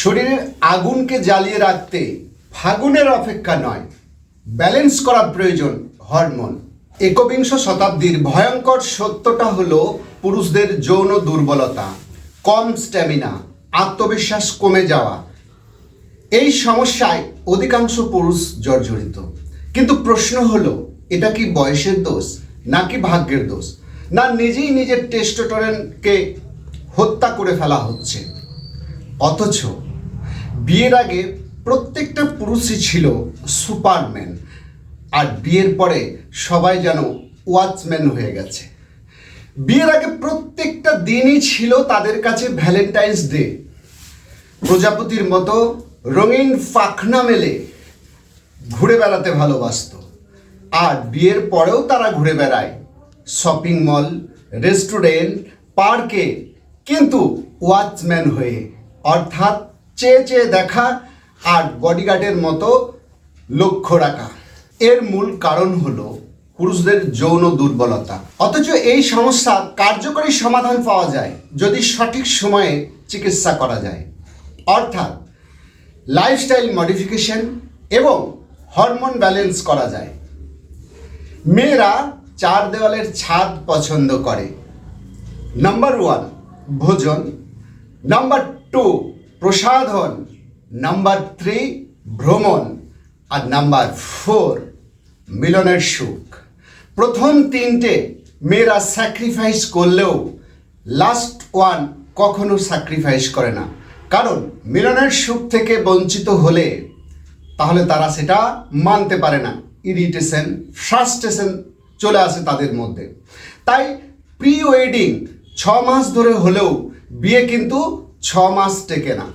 শরীরের আগুনকে জ্বালিয়ে রাখতে ফাগুনের অপেক্ষা নয়, ব্যালেন্স করা প্রয়োজন হরমোন। একবিংশ শতাব্দীর ভয়ঙ্কর সত্যটা হলো পুরুষদের যৌন দুর্বলতা, কম স্ট্যামিনা, আত্মবিশ্বাস কমে যাওয়া। এই সমস্যায় অধিকাংশ পুরুষ জর্জরিত। কিন্তু প্রশ্ন হলো, এটা কি বয়সের দোষ নাকি ভাগ্যের দোষ, না নিজেই নিজের টেস্টোস্টেরনকে হত্যা করে ফেলা হচ্ছে? অথচ বিয়ের আগে প্রত্যেকটা পুরুষই ছিল সুপারম্যান, আর বিয়ের পরে সবাই যেন ওয়াচম্যান হয়ে গেছে। বিয়ের আগে প্রত্যেকটা দিনই ছিল তাদের কাছে ভ্যালেন্টাইন্স ডে। প্রজাপতির মতো রঙিন পাখনা মেলে ঘুরে বেড়াতে ভালোবাসত, আর বিয়ের পরেও তারা ঘুরে বেড়ায় শপিং মল, রেস্টুরেন্ট, পার্কে, কিন্তু ওয়াচম্যান হয়ে, অর্থাৎ চেয়ে চেয়ে দেখা আর বডিগার্ডের মতো লক্ষ্য রাখা। এর মূল কারণ হলো পুরুষদের যৌন দুর্বলতা। অথচ এই সমস্যার কার্যকরী সমাধান পাওয়া যায় যদি সঠিক সময়ে চিকিৎসা করা যায়, অর্থাৎ লাইফস্টাইল মডিফিকেশন এবং হরমোন ব্যালেন্স করা যায়। মেয়েরা চার দেওয়ালের ছাদ পছন্দ করে। নাম্বার 1 ভোজন, নাম্বার 2 প্রসাধন, নাম্বার 3 ভ্রমণ, আর নাম্বার 4 মিলনের সুখ। প্রথম তিনটে মেয়েরা স্যাক্রিফাইস করলেও লাস্ট ওয়ান কখনো স্যাক্রিফাইস করে না, কারণ মিলনের সুখ থেকে বঞ্চিত হলে তাহলে তারা সেটা মানতে পারে না। ইরিটেশন, ফ্রাস্ট্রেশন চলে আসে তাদের মধ্যে। তাই প্রি ওয়েডিং 6 মাস ধরে হলেও বিয়ে কিন্তু 6 মাস টেকে না।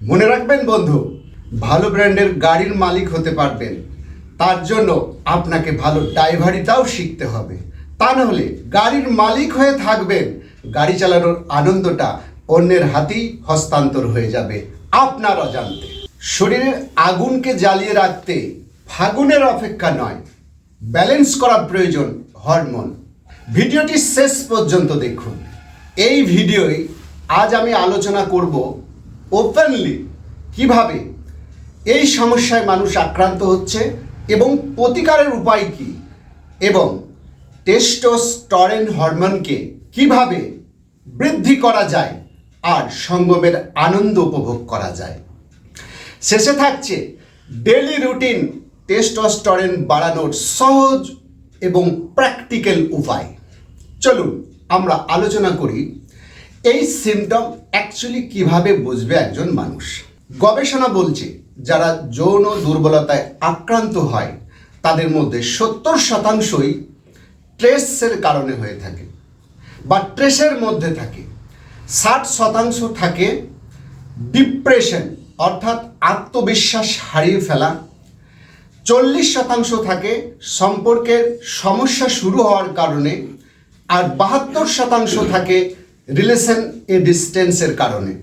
মনে রাখবেন বন্ধু, ভালো ব্র্যান্ডের গাড়ির মালিক হতে পারবেন, তার জন্য আপনাকে ভালো ড্রাইভারিটাও শিখতে হবে। তা নাহলে গাড়ির মালিক হয়ে থাকবেন, গাড়ি চালানোর আনন্দটা অন্যের হাতেই হস্তান্তর হয়ে যাবে আপনার অজান্তে। শরীরের আগুনকে জ্বালিয়ে রাখতে ফাগুনের অপেক্ষা নয়, ব্যালেন্স করা প্রয়োজন হরমোন। ভিডিওটি শেষ পর্যন্ত দেখুন। এই ভিডিওয় আজ আমি আলোচনা করব ওপেনলি কিভাবে এই সমস্যায় মানুষ আক্রান্ত হচ্ছে এবং প্রতিকারের উপায় কী, এবং টেস্টোস্টেরন হরমোনকে কিভাবে বৃদ্ধি করা যায় আর সঙ্গমের আনন্দ উপভোগ করা যায়। শেষে থাকছে ডেইলি রুটিন টেস্টোস্টেরন বাড়ানোর সহজ এবং প্র্যাকটিক্যাল উপায়। চলুন আমরা আলোচনা করি এই সিমটম অ্যাকচুয়ালি কিভাবে বুঝবে একজন মানুষ। গবেষণা বলছে যারা যৌন দুর্বলতায় আক্রান্ত হয় তাদের মধ্যে 70% স্ট্রেসের কারণে হয়ে থাকে বা স্ট্রেসের মধ্যে থাকে। 60% থাকে ডিপ্রেশন, অর্থাৎ আত্মবিশ্বাস হারিয়ে ফেলা। 40% থাকে সম্পর্কের সমস্যা শুরু হওয়ার কারণে, আর 72% থাকে রিলেশন ডিস্টেন্সের কারণে।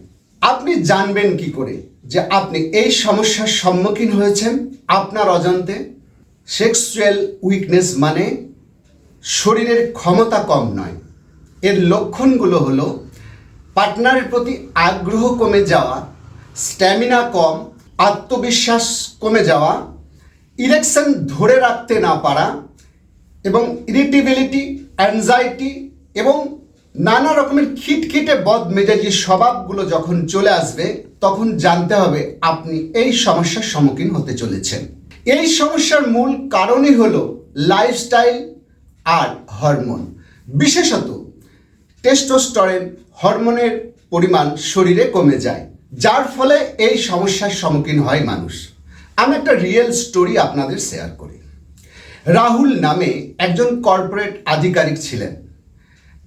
আপনি জানবেন কি করে যে আপনি এই সমস্যার সম্মুখীন হয়েছেন আপনার অজান্তে? সেক্সুয়াল উইকনেস মানে শরীরের ক্ষমতা কম নয়। এর লক্ষণগুলো হলো পার্টনারের প্রতি আগ্রহ কমে যাওয়া, স্ট্যামিনা কম, আত্মবিশ্বাস কমে যাওয়া, ইরেকশন ধরে রাখতে না পারা, এবং ইরিটেবিলিটি, অ্যাংজাইটি এবং নানা রকমের খিটখিটে বদমেজাজি স্বভাবগুলো যখন চলে আসবে তখন জানতে হবে আপনি এই সমস্যার সম্মুখীন হতে চলেছেন। এই সমস্যার মূল কারণই হলো লাইফস্টাইল আর হরমোন, বিশেষত টেস্টোস্টেরন হরমোনের পরিমাণ শরীরে কমে যায়, যার ফলে এই সমস্যার সম্মুখীন হয় মানুষ। আমি একটা রিয়েল স্টোরি আপনাদের শেয়ার করি। রাহুল নামে একজন কর্পোরেট আধিকারিক ছিলেন।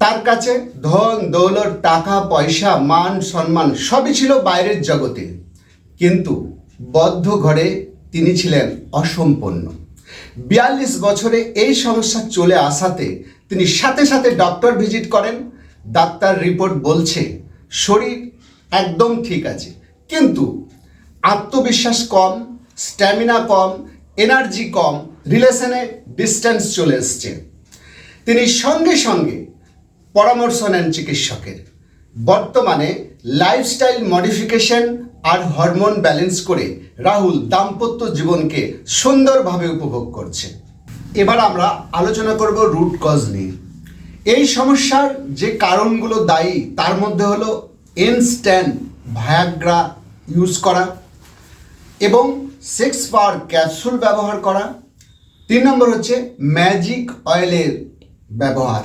তার কাছে ধন দৌলত, টাকা পয়সা, মান সম্মান সবই ছিল বাইরের জগতে, কিন্তু বদ্ধ ঘরে তিনি ছিলেন অসম্পন্ন। 42 বছরে এই সমস্যা চলে আসাতে তিনি সাথে সাথে ডক্টর ভিজিট করেন। ডাক্তার রিপোর্ট বলছে শরীর একদম ঠিক আছে, কিন্তু আত্মবিশ্বাস কম, স্ট্যামিনা কম, এনার্জি কম, রিলেশনে ডিস্টেন্স চলে এসছে। তিনি সঙ্গে সঙ্গে পরামর্শ নেন চিকিৎসকের। বর্তমানে লাইফস্টাইল মডিফিকেশন আর হরমোন ব্যালেন্স করে রাহুল দাম্পত্য জীবনকে সুন্দরভাবে উপভোগ করছে। এবার আমরা আলোচনা করব রুট কজ নিয়ে। এই সমস্যার যে কারণগুলো দায়ী তার মধ্যে হলো ইনস্ট্যান্ট ভায়াগ্রা ইউজ করা এবং সেক্স পাওয়ার ক্যাপসুল ব্যবহার করা। 3 নম্বর হচ্ছে ম্যাজিক অয়েলের ব্যবহার।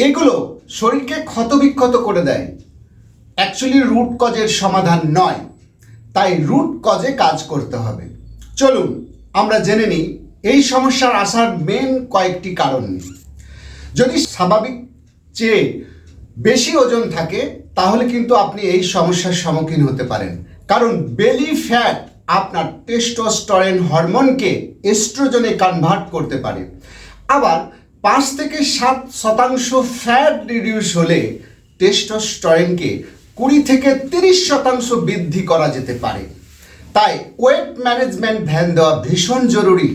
এগুলো শরীরকে ক্ষতবিক্ষত করে দেয়, অ্যাকচুয়ালি রুট কজের সমাধান নয়, তাই রুট কজে কাজ করতে হবে। চলুন আমরা জেনে নিই এই সমস্যার আসার মেন কয়েকটি কারণ নিয়ে। যদি স্বাভাবিক চেয়ে বেশি ওজন থাকে তাহলে কিন্তু আপনি এই সমস্যার সম্মুখীন হতে পারেন, কারণ বেলি ফ্যাট আপনার টেস্টোস্টেরন হরমোনকে এস্ট্রোজেনে কনভার্ট করতে পারে। আবার 5 থেকে 7% ফ্যাট রিডিউস হলে টেস্টোস্টেরনকে 20 থেকে 30% বৃদ্ধি করা যেতে পারে। তাই ওয়েট ম্যানেজমেন্ট ধ্যান দেওয়া ভীষণ জরুরি।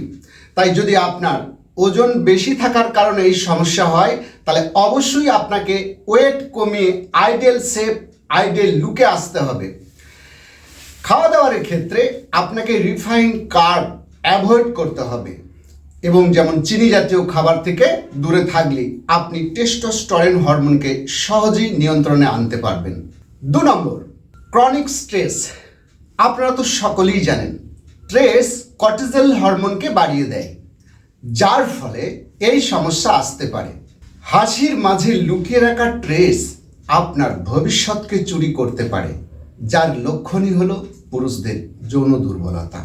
তাই যদি আপনার ওজন বেশি থাকার কারণে এই সমস্যা হয় তাহলে অবশ্যই আপনাকে ওয়েট কমিয়ে আইডিয়াল শেপ, আইডিয়াল লুকে আসতে হবে। খাওয়া দাওয়ার ক্ষেত্রে আপনাকে রিফাইন্ড কার্ব অ্যাভয়েড করতে হবে এবং যেমন চিনি জাতীয় খাবার থেকে দূরে থাকলে আপনি টেস্টোস্টেরন হরমোনকে সহজেই নিয়ন্ত্রণে আনতে পারবেন। 2 নম্বর, ক্রনিক স্ট্রেস। আপনারা তো সকলেই জানেন স্ট্রেস কর্টিসল হরমোনকে বাড়িয়ে দেয়, যার ফলে এই সমস্যা আসতে পারে। হাসির মাঝে লুকিয়ে রাখা স্ট্রেস আপনার ভবিষ্যৎকে চুরি করতে পারে, যার লক্ষণই হলো পুরুষদের যৌন দুর্বলতা।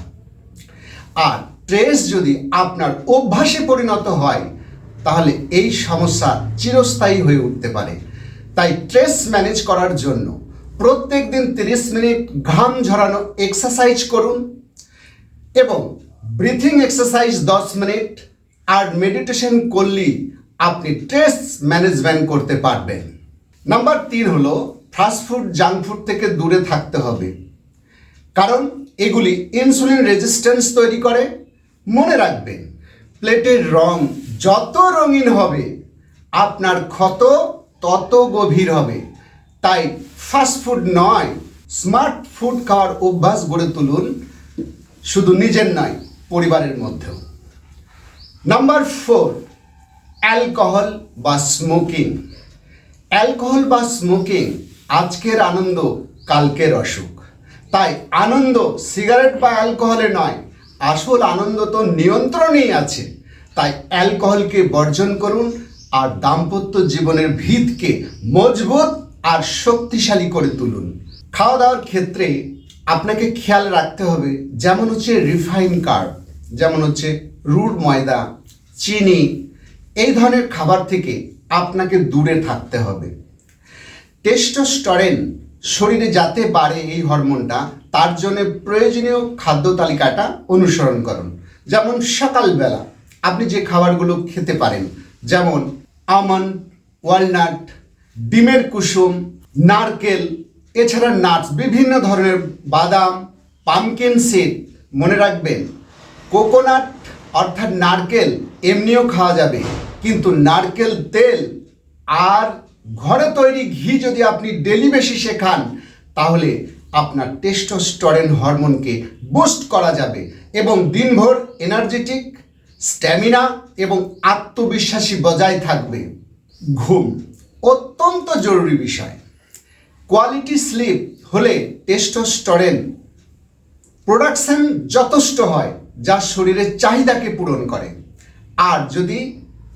আর স্ট্রেস যদি আপনার অভ্যাসে পরিণত হয় তাহলে এই সমস্যা চিরস্থায়ী হয়ে উঠতে পারে। তাই স্ট্রেস ম্যানেজ করার জন্য প্রত্যেক দিন 30 মিনিট ঘাম ঝরানো এক্সারসাইজ করুন এবং ব্রিথিং এক্সারসাইজ 10 মিনিট আর মেডিটেশন করলেই আপনি স্ট্রেস ম্যানেজমেন্ট করতে পারবেন। নাম্বার 3 হলো ফাস্টফুড, জাঙ্ক ফুড থেকে দূরে থাকতে হবে, কারণ এগুলি ইনসুলিন রেজিস্ট্যান্স তৈরি করে। মনে রাখবেন, প্লেটের রং যত রঙিন হবে আপনার ক্ষত তত গভীর হবে। তাই ফাস্টফুড নয়, স্মার্ট ফুড খাওয়ার অভ্যাস গড়ে তুলুন, শুধু নিজের নয় পরিবারের মধ্যেও। নাম্বার 4, অ্যালকোহল বা স্মোকিং। অ্যালকোহল বা স্মোকিং আজকের আনন্দ কালকের অসুখ। তাই আনন্দ সিগারেট বা অ্যালকোহলে নয়, আসল আনন্দ তো নিয়ন্ত্রণেই আছে। তাই অ্যালকোহলকে বর্জন করুন আর দাম্পত্য জীবনের ভিতকে মজবুত আর শক্তিশালী করে তুলুন। খাওয়া দাওয়ার ক্ষেত্রে আপনাকে খেয়াল রাখতে হবে, যেমন হচ্ছে রিফাইন কার্ব, যেমন হচ্ছে রুট ময়দা, চিনি, এই ধরনের খাবার থেকে আপনাকে দূরে থাকতে হবে। টেস্টোস্টেরন শরীরে যাতে বাড়ে এই হরমোনটা, তার জন্য প্রয়োজনীয় খাদ্য তালিকাটা অনুসরণ করুন। যেমন সকালবেলা আপনি যে খাবারগুলো খেতে পারেন, যেমন আমন্ড, ওয়ালনাট, ডিমের কুসুম, নারকেল, এছাড়া নাটস, বিভিন্ন ধরনের বাদাম, পামকিন সিড। মনে রাখবেন, কোকোনাট অর্থাৎ নারকেল এমনিও খাওয়া যাবে, কিন্তু নারকেল তেল আর ঘরে তৈরি ঘি যদি আপনি ডেলি বেসিসে খান তাহলে আপনার টেস্টোস্টেরন হরমোনকে বুস্ট করা যাবে এবং দিনভর এনার্জেটিক, স্ট্যামিনা এবং আত্মবিশ্বাসী বজায় থাকবে। ঘুম অত্যন্ত জরুরি বিষয়। কোয়ালিটি স্লিপ হলে টেস্টোস্টেরন প্রোডাকশন যথেষ্ট হয়, যা শরীরের চাহিদাকে পূরণ করে। আর যদি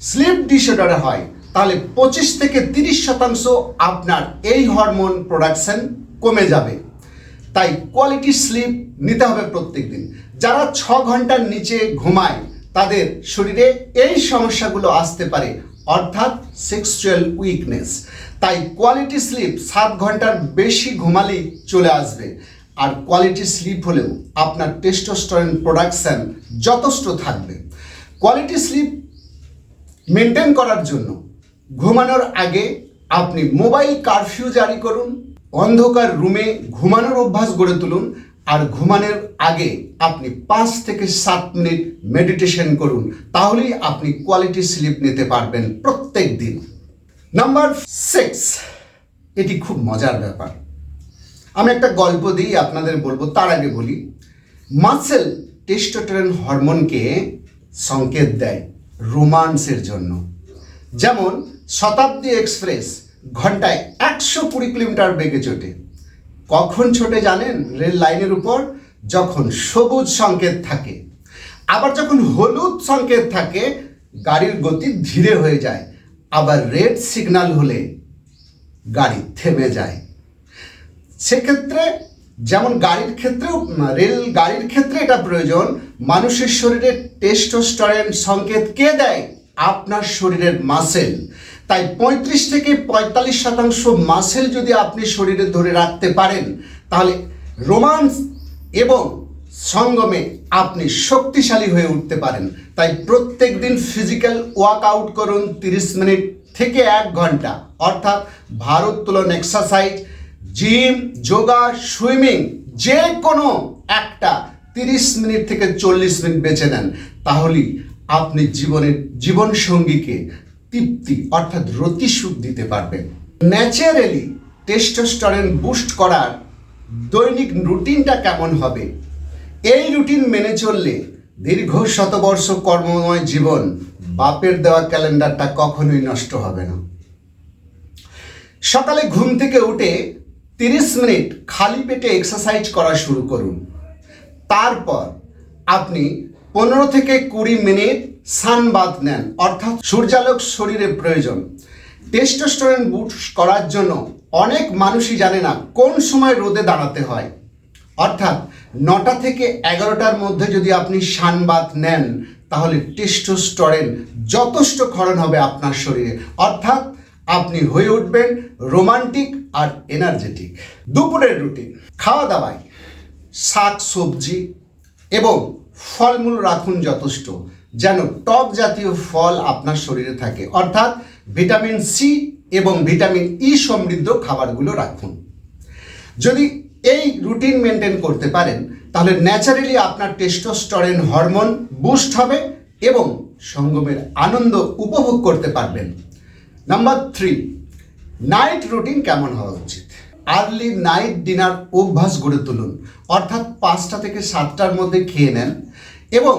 স্লিপ ডিসঅর্ডার হয় তাহলে 25 থেকে 30% আপনার এই হরমোন প্রোডাকশন কমে যাবে। তাই কোয়ালিটি স্লিপ নিতে হবে প্রত্যেক দিন। যারা 6 ঘন্টার নিচে ঘুমায় তাদের শরীরে এই সমস্যাগুলো আসতে পারে, অর্থাৎ সেক্সুয়াল উইকনেস। তাই কোয়ালিটি স্লিপ 7 ঘন্টার বেশি ঘুমালেই চলে আসবে। আর কোয়ালিটি স্লিপ হলেও আপনার টেস্টোস্টেরন প্রোডাকশন যথেষ্ট থাকবে। কোয়ালিটি স্লিপ মেনটেন করার জন্য ঘুমানোর আগে আপনি মোবাইল কারফিউ জারি করুন, অন্ধকার রুমে ঘুমানোর অভ্যাস গড়ে তুলুন, আর ঘুমানোর আগে আপনি 5 থেকে 7 মিনিট মেডিটেশন করুন। তাহলেই আপনি কোয়ালিটি স্লিপ নিতে পারবেন প্রত্যেক দিন। নাম্বার 6, এটি খুব মজার ব্যাপার। আমি একটা গল্প দিই আপনাদের বলবো, তার আগে বলি। মাসেল টেস্টোস্টেরন হরমোনকে সংকেত দেয় রোমান্সের জন্য। যেমন শতাব্দী এক্সপ্রেস ঘন্টায় 120 কিলোমিটার বেগে ছোটে। কখন ছোটে জানেন? রেল লাইনের উপর যখন সবুজ সংকেত থাকে। আবার যখন হলুদ সংকেত থাকে গাড়ির গতি ধীরে হয়ে যায়, আবার রেড সিগন্যাল হলে গাড়ি থেমে যায়। সেক্ষেত্রে যেমন গাড়ির ক্ষেত্রেও, রেল গাড়ির ক্ষেত্রে এটা প্রয়োজন। মানুষের শরীরে টেস্টোস্টেরন সংকেত কে দেয়? আপনার শরীরের মাসেল। তাই 35 থেকে 45% মাসেল যদি আপনি শরীরে ধরে রাখতে পারেন, তাহলে রোমান্স এবং সঙ্গমে আপনি শক্তিশালী হয়ে উঠতে পারেন। তাই প্রত্যেক দিন ফিজিক্যাল ওয়ার্কআউট করুন 30 মিনিট থেকে 1 ঘন্টা, অর্থাৎ ভারোত্তোলন এক্সারসাইজ, জিম, যোগা, সুইমিং, যে কোনো একটা 30 মিনিট থেকে 40 মিনিট বেছে নেন। তাহলেই আপনি জীবন সঙ্গীকে তৃপ্তি অর্থাৎ রতি সুখ দিতে পারবেন। ন্যাচারালি টেস্টোস্টেরন বুস্ট করার দৈনিক রুটিনটা কেমন হবে? এই রুটিন মেনে চললে দীর্ঘ শতবর্ষ কর্মময় জীবন, বাপের দেওয়া ক্যালেন্ডারটা কখনোই নষ্ট হবে না। সকালে ঘুম থেকে উঠে 30 মিনিট খালি পেটে এক্সারসাইজ করা শুরু করুন। তারপর আপনি 15 থেকে 20 মিনিট সানবাথ নেন, অর্থাৎ সূর্যালোক শরীরে প্রয়োজন। টেস্টোস্টেরন বুস্ট করার জন্য অনেক মানুষই জানে না কোন সময় রোদে দাঁড়াতে হয়। অর্থাৎ 9টা থেকে 11টার মধ্যে যদি আপনি সানবাথ নেন, তাহলে টেস্টোস্টেরন যথেষ্ট ক্ষরণ হবে আপনার শরীরে, অর্থাৎ আপনি হয়ে উঠবেন রোমান্টিক আর এনার্জেটিক। দুপুরের রুটিন, খাওয়া দাওয়ায় শাক সবজি এবং ফলমূল রাখুন যথেষ্ট, যেন টক জাতীয় ফল আপনার শরীরে থাকে, অর্থাৎ ভিটামিন সি এবং ভিটামিন ই সমৃদ্ধ খাবারগুলো রাখুন। যদি এই রুটিন মেনটেন করতে পারেন, তাহলে ন্যাচারালি আপনার টেস্টোস্টেরন হরমোন বুস্ট হবে এবং সঙ্গমের আনন্দ উপভোগ করতে পারবেন। নাম্বার 3, নাইট রুটিন কেমন হওয়া উচিত? আর্লি নাইট ডিনার অভ্যাস গড়ে তুলুন, অর্থাৎ 5টা থেকে 7টার মধ্যে খেয়ে নেন এবং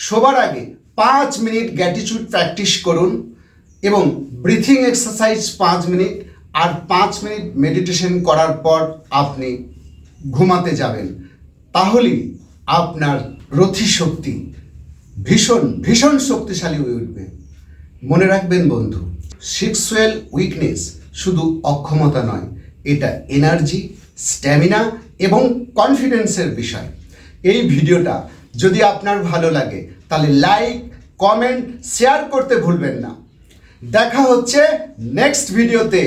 শোবার আগে 5 মিনিট গ্র্যাটিটিউড প্র্যাকটিস করুন এবং ব্রিথিং এক্সারসাইজ 5 মিনিট আর 5 মিনিট মেডিটেশন করার পর আপনি ঘুমাতে যাবেন। তাহলেই আপনার রথি শক্তি ভীষণ শক্তিশালী হয়ে উঠবে। মনে রাখবেন বন্ধু, সেক্সুয়াল উইকনেস শুধু অক্ষমতা নয়, এটা এনার্জি, স্ট্যামিনা এবং কনফিডেন্সের বিষয়। এই ভিডিওটা যদি আপনার ভালো লাগে তাহলে লাইক, কমেন্ট, শেয়ার করতে ভুলবেন না। দেখা হচ্ছে নেক্সট ভিডিওতে।